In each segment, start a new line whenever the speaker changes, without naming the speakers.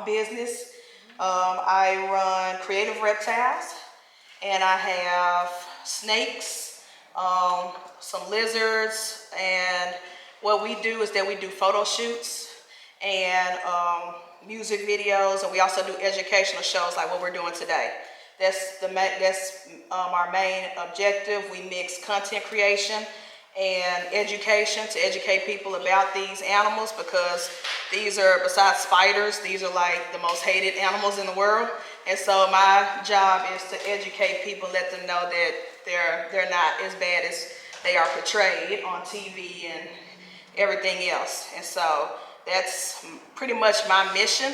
own business. I run Creative Reptiles, and I have snakes, some lizards, and what we do is that we do photo shoots and music videos, and we also do educational shows like what we're doing today. That's our main objective. We mix content creation and education to educate people about these animals, because these are, besides spiders, these are like the most hated animals in the world. And so my job is to educate people, let them know that they're not as bad as they are portrayed on TV and everything else. And so that's pretty much my mission.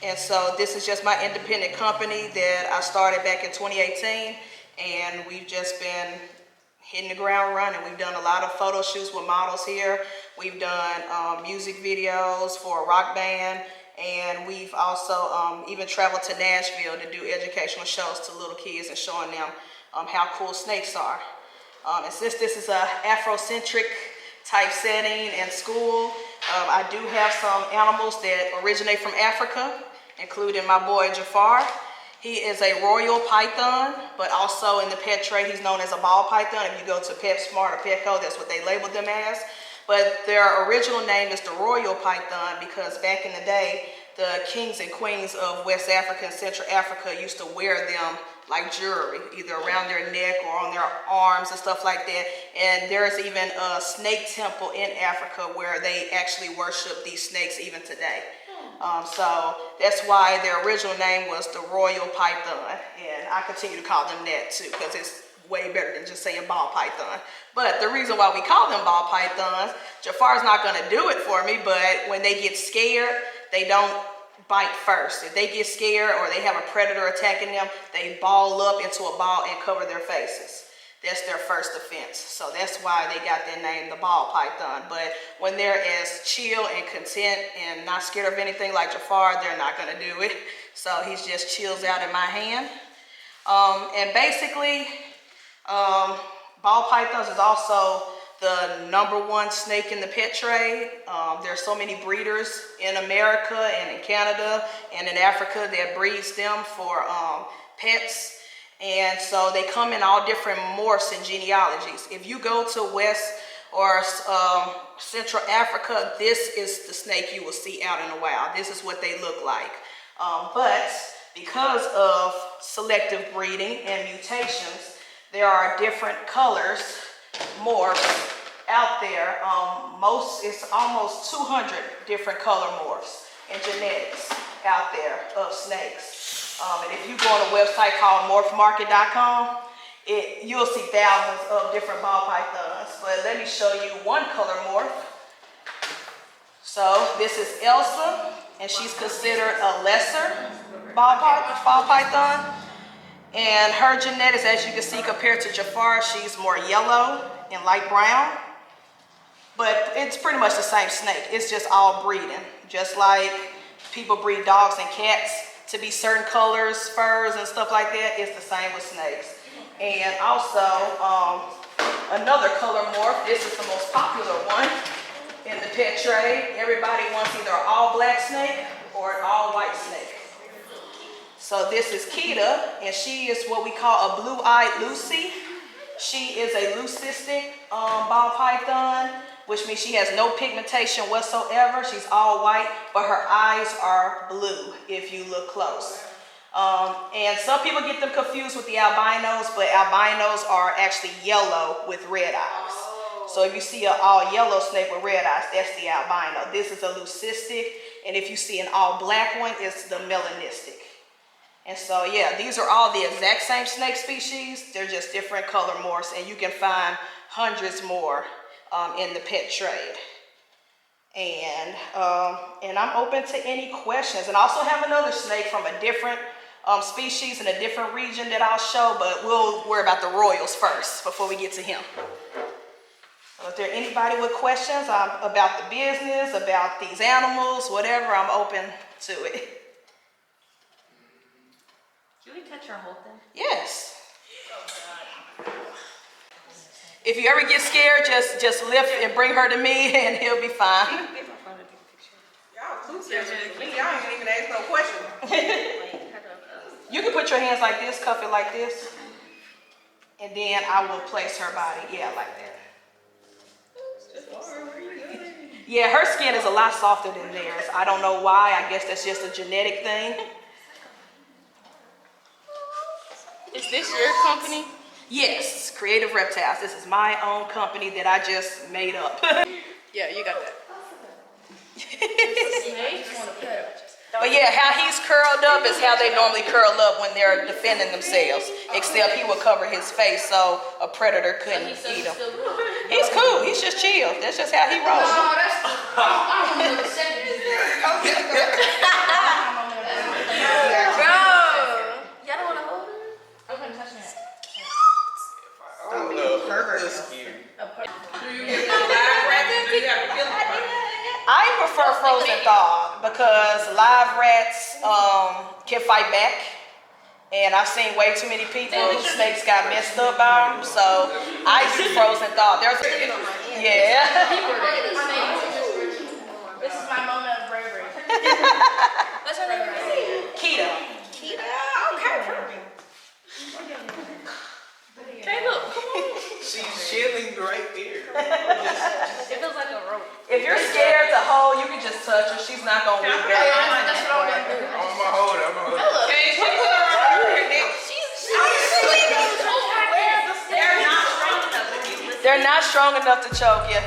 And so this is just my independent company that I started back in 2018, and we've just been hitting the ground running. We've done a lot of photo shoots with models here. We've done music videos for a rock band, and we've also even traveled to Nashville to do educational shows to little kids and showing them how cool snakes are. And since this is a Afrocentric type setting and school, I do have some animals that originate from Africa, including my boy Jafar. He is a royal python, but also in the pet trade, he's known as a ball python. If you go to PetSmart or Petco, that's what they labeled them as. But their original name is the royal python, because back in the day, the kings and queens of West Africa and Central Africa used to wear them like jewelry, either around their neck or on their arms and stuff like that. And there's even a snake temple in Africa where they actually worship these snakes even today. So that's why their original name was the royal python, and I continue to call them that too, because it's way better than just saying ball python. But the reason why we call them ball pythons, Jafar's not going to do it for me, but when they get scared, they don't bite first. If they get scared or they have a predator attacking them, they ball up into a ball and cover their faces. That's their first offense. So that's why they got their name, the ball python. But when they're as chill and content and not scared of anything like Jafar, they're not going to do it. So he just chills out in my hand. And basically, ball pythons is also the #1 snake in the pet trade. There's so many breeders in America and in Canada and in Africa that breeds them for pets. And so they come in all different morphs and genealogies. If you go to West or Central Africa, this is the snake you will see out in the wild. This is what they look like. But because of selective breeding and mutations, there are different colors, morphs out there. It's almost 200 different color morphs and genetics out there of snakes. And if you go on a website called morphmarket.com, you'll see thousands of different ball pythons. But let me show you one color morph. So this is Elsa, and she's considered a lesser ball python. And her genetics, as you can see, compared to Jafar, she's more yellow and light brown. But it's pretty much the same snake. It's just all breeding. Just like people breed dogs and cats to be certain colors, furs, and stuff like that, it's the same with snakes. And also, another color morph, this is the most popular one in the pet trade. Everybody wants either an all black snake or an all white snake. So this is Kita, and she is what we call a blue-eyed Lucy. She is a leucistic ball python, which means she has no pigmentation whatsoever. She's all white, but her eyes are blue if you look close. And some people get them confused with the albinos, but albinos are actually yellow with red eyes. So if you see an all yellow snake with red eyes, that's the albino. This is a leucistic, and if you see an all black one, it's the melanistic. And so yeah, these are all the exact same snake species. They're just different color morphs, and you can find hundreds more in the pet trade. And I'm open to any questions. And I also have another snake from a different species in a different region that I'll show, but we'll worry about the royals first before we get to him. So if there anybody with questions about the business, about these animals, whatever, I'm open to it.
Can we touch her whole thing?
Yes. If you ever get scared, just lift and bring her to me, and he'll be fine.
Y'all Lucy, me, I ain't even ask no question.
You can put your hands like this, cuff it like this, and then I will place her body. Yeah, like that. Yeah, her skin is a lot softer than theirs. I don't know why. I guess that's just a genetic thing.
Is this your company?
Yes, Creative Reptiles. This is my own company that I just made up.
Yeah, you got that.
But yeah, how he's curled up is how they normally curl up when they're defending themselves. Except he would cover his face so a predator couldn't eat him. He's cool. He's just chill. That's just how he rolls.
Oh, that's. I'm on the second. Bro, y'all don't want to hold her? I'm gonna touch that.
I prefer frozen thaw because live rats can fight back. And I've seen way too many people whose snakes got messed up by them. So I do frozen thaw. Yeah.
This is my moment of bravery. What's her name?
Keto.
Okay, perfect.
Caleb, come on.
She's chilling right there.
It feels like a rope.
If you're scared to hold, you can just touch her. She's not gonna wiggle back.
That's what I'm gonna do.
I'm gonna hold it.
They're not strong enough to choke you.